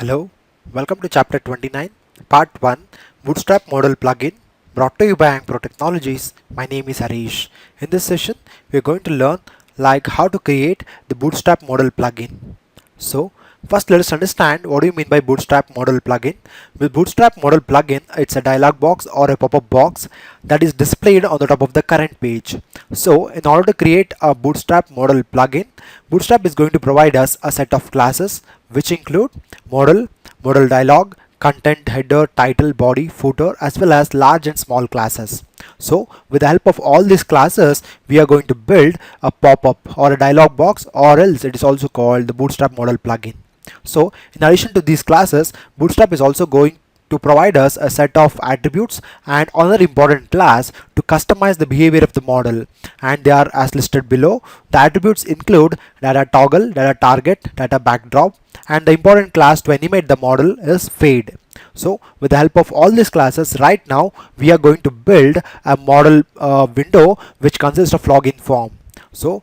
Hello, welcome to chapter 29, part 1, Bootstrap Modal plugin, brought to you by Ankpro Technologies. My name is Harish. In this session, we are going to learn how to create the Bootstrap Modal plugin. So, first let us understand what do you mean by Bootstrap Modal plugin. With Bootstrap Modal plugin, it's a dialog box or a pop-up box that is displayed on the top of the current page. So, in order to create a Bootstrap Modal plugin, Bootstrap is going to provide us a set of classes which include modal, modal-dialog, content, header, title, body, footer, as well as large and small classes. So with the help of all these classes, we are going to build a pop-up or a dialog box, or else it is also called the Bootstrap Modal plugin. So in addition to these classes, Bootstrap is also going to provide us a set of attributes and another important class to customize the behavior of the model, and they are as listed below. The attributes include data toggle, data target, data backdrop, and the important class to animate the model is fade. So with the help of all these classes, right now we are going to build a model window which consists of login form. So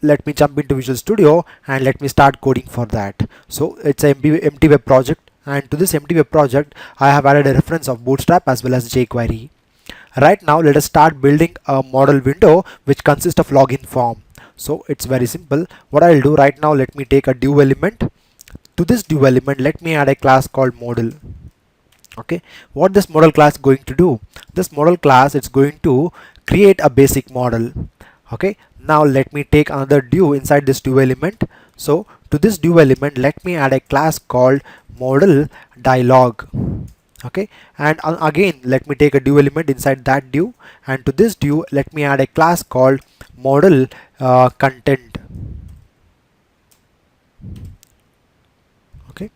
let me jump into Visual Studio and let me start coding for that. So it's an empty web project, and to this empty web project I have added a reference of Bootstrap as well as jQuery. Right now let us start building a model window which consists of login form. So it's very simple. What I'll do right now, let me take a div element. To this div element, let me add a class called modal. Okay, what this modal class going to do? This modal class is going to create a basic model. Okay, now let me take another div inside this div element. So to this div element, let me add a class called modal-dialog. Okay, and again let me take a div element inside that div, and to this div let me add a class called modal-content. Okay,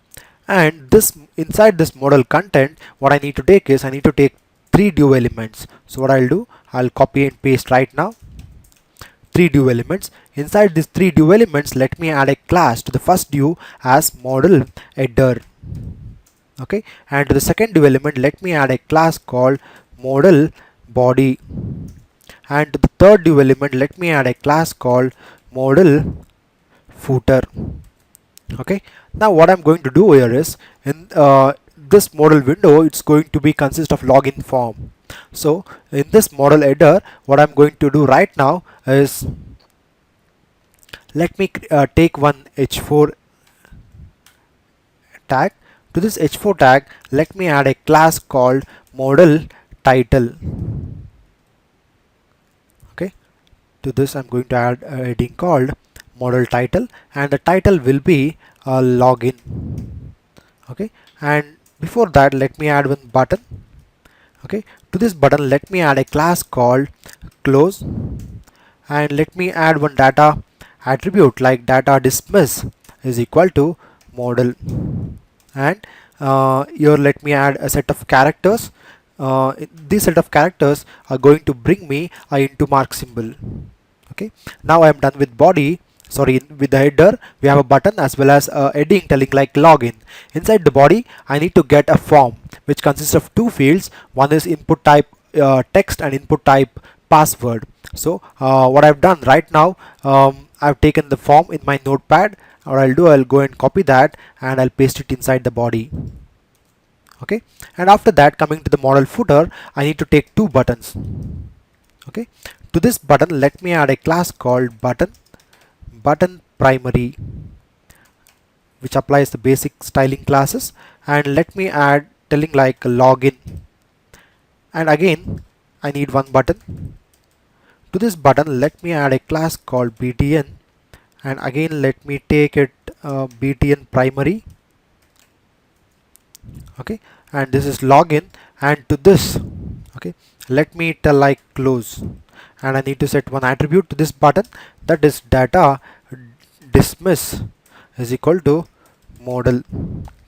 and this inside this modal content, what I need to take is I need to take three div elements. So what I'll do, I'll copy and paste right now three div elements. Inside these three div elements, let me add a class to the first div as modal-header. Okay, and to the second div element, let me add a class called modal-body, and to the third div element, let me add a class called modal-footer. Okay, now what I'm going to do here is in this modal window, it's going to be consist of login form. So in this modal header, what I'm going to do right now is let me take one h4 tag. To this h4 tag, let me add a class called modal-title. Okay, to this I'm going to add a heading called modal-title, and the title will be a login. Okay, and before that let me add one button. Okay, to this button let me add a class called close, and let me add one data attribute like data dismiss is equal to modal, and here let me add a set of characters. This set of characters are going to bring me a into mark symbol. Okay, now I am done with body. Sorry, with the header we have a button as well as a heading telling like login. Inside the body I need to get a form which consists of two fields. One is input type text and input type password. So what I've done right now, I've taken the form in my notepad. What I'll do, I'll go and copy that and I'll paste it inside the body. Okay, and after that, coming to the modal footer, I need to take two buttons. Okay, to this button let me add a class called button primary, which applies the basic styling classes, and let me add telling like login, and again I need one button. To this button let me add a class called btn, and again let me take it btn primary. Okay, and this is login, and to this, okay, let me tell like close, and I need to set one attribute to this button, that is data dismiss is equal to modal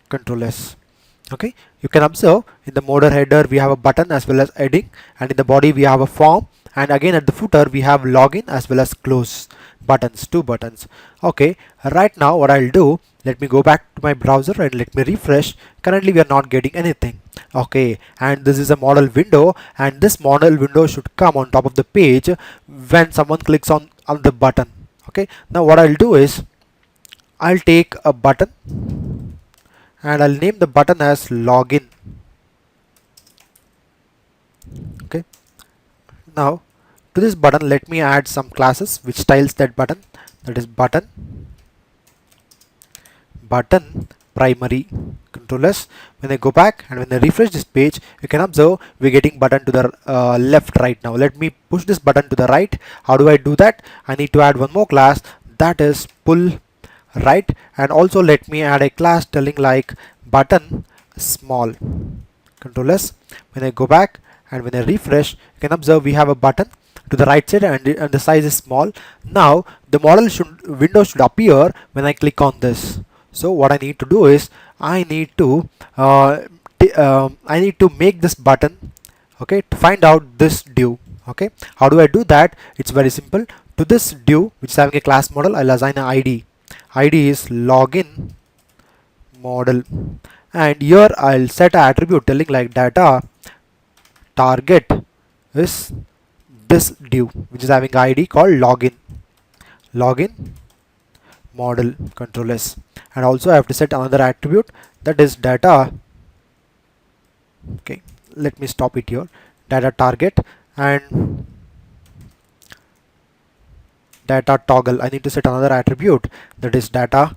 control s. Okay, you can observe in the modal header we have a button as well as heading, and in the body we have a form, and again at the footer we have login as well as close buttons, two buttons. Okay, right now what I'll do, let me go back to my browser and let me refresh. Currently we are not getting anything. Okay, and this is a model window, and this model window should come on top of the page when someone clicks on the button. Okay, now what I'll do is I'll take a button and I'll name the button as login. Okay, now to this button let me add some classes which styles that button, that is button primary. Control S. When I go back and when I refresh this page, you can observe we're getting button to the left right now. Let me push this button to the right. How do I do that? I need to add one more class, that is pull right, and also let me add a class telling like button small. Control S. When I go back and when I refresh, you can observe we have a button to the right side, and the size is small. Now the window should appear when I click on this. So what I need to do is I need to make this button, okay, to find out this div. Okay, how do I do that? It's very simple. To this div which is having a class model, I'll assign an ID. ID is login model, and here I'll set an attribute telling like data target is this div which is having ID called login model. Control S. And also I have to set another attribute, that is data. Okay, let me stop it here. Data target and data toggle. I need to set another attribute, that is data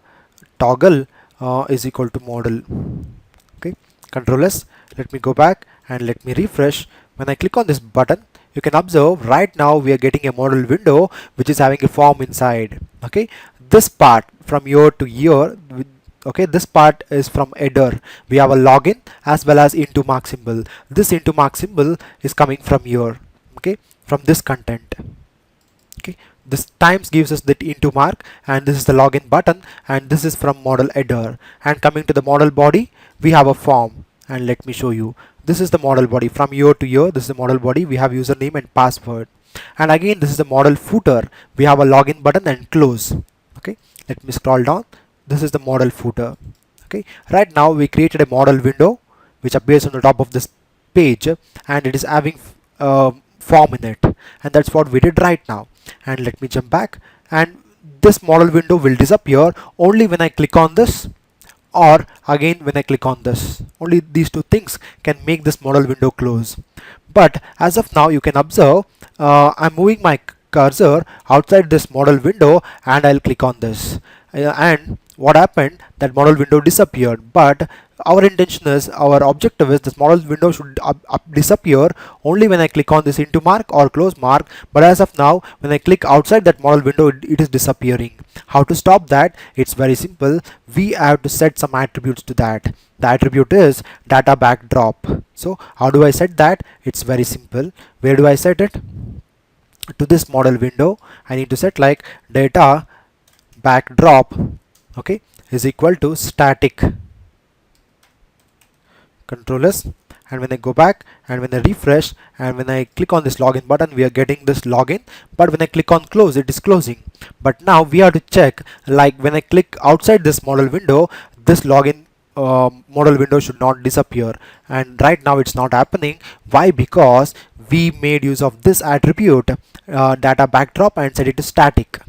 toggle is equal to model. Okay, Control S. Let me go back and let me refresh. When I click on this button, you can observe right now we are getting a model window which is having a form inside. Okay, this part from here to here, okay, this part is from header. We have a login as well as into mark symbol. This into mark symbol is coming from here, okay, from this content. Okay, this times gives us that into mark, and this is the login button, and this is from model header. And coming to the model body, we have a form, and let me show you. This is the model body from here to here. This is the model body. We have username and password, and again this is the model footer. We have a login button and close. Okay, let me scroll down. This is the model footer. Okay, right now we created a model window which appears on the top of this page, and it is having form in it, and that's what we did right now. And let me jump back, and this model window will disappear only when I click on this, or again when I click on this. Only these two things can make this model window close. But as of now you can observe I'm moving my cursor outside this model window, and I'll click on this, and what happened, that model window disappeared. But our intention is, our objective is, this model window should disappear only when I click on this into mark or close mark. But as of now, when I click outside that model window, it is disappearing. How to stop that? It's very simple. We have to set some attributes to that. The attribute is data backdrop. So how do I set that? It's very simple. Where do I set it? To this model window, I need to set like data backdrop, okay, is equal to static. Control S. And when I go back and when I refresh and when I click on this login button, we are getting this login. But when I click on close, it is closing. But now we have to check, like when I click outside this model window, this login model window should not disappear, and right now it's not happening. Why? Because we made use of this attribute data backdrop and set it to static.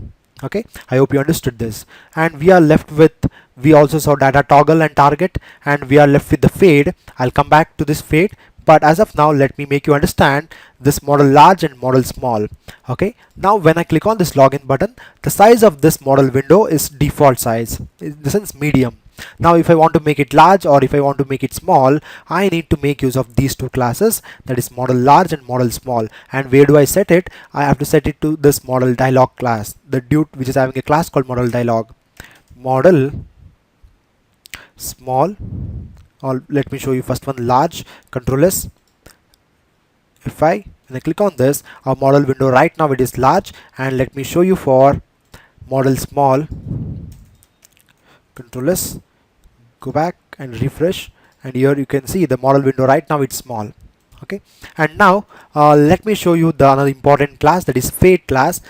Okay, I hope you understood this. And we are left with, we also saw data toggle and target, and we are left with the fade. I'll come back to this fade, but as of now let me make you understand this model large and model small. Okay, now when I click on this login button, the size of this model window is default size, in the sense medium. Now if I want to make it large or if I want to make it small, I need to make use of these two classes, that is model large and model small. And where do I set it? I have to set it to this modal-dialog class, the dude which is having a class called modal-dialog. Model small, or let me show you first one large. Control S. When I click on this, our model window right now it is large, and let me show you for model small. Control S, go back and refresh, and here you can see the model window right now it's small. Okay, and now let me show you the another important class, that is fade class.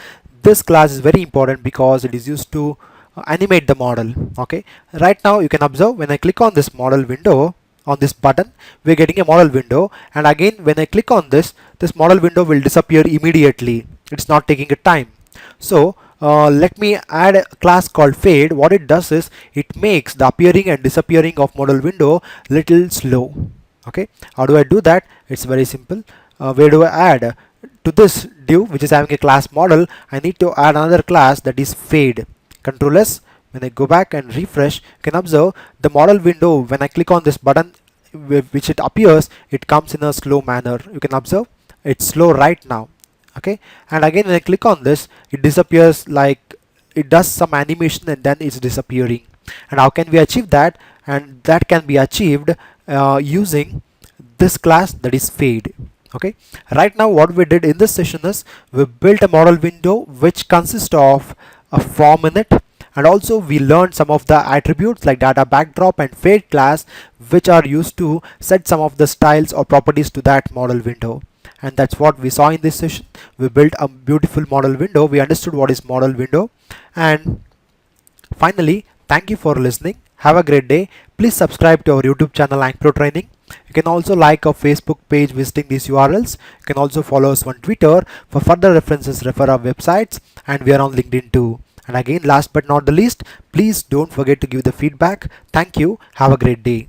This class is very important because it is used to animate the model. Okay, right now you can observe when I click on this model window, on this button, we're getting a model window, and again when I click on this model window will disappear immediately. It's not taking a time. So let me add a class called fade. What it does is it makes the appearing and disappearing of modal window little slow. Okay, how do I do that? It's very simple. Where do I add? To this div which is having a class model, I need to add another class that is fade. Control S. When I go back and refresh, you can observe the model window. When I click on this button which it appears, it comes in a slow manner. You can observe it's slow right now. Okay, and again when I click on this, it disappears, like it does some animation and then it's disappearing. And how can we achieve that? And that can be achieved using this class that is fade. Okay, right now what we did in this session is we built a model window which consists of a form in it, and also we learned some of the attributes like data backdrop and fade class, which are used to set some of the styles or properties to that model window. And that's what we saw in this session. We built a beautiful model window, we understood what is model window, and finally, thank you for listening. Have a great day. Please subscribe to our YouTube channel Ankpro Training. You can also like our Facebook page visiting these URLs. You can also follow us on Twitter. For further references, refer our websites, and we are on LinkedIn too. And again, last but not the least, please don't forget to give the feedback. Thank you. Have a great day.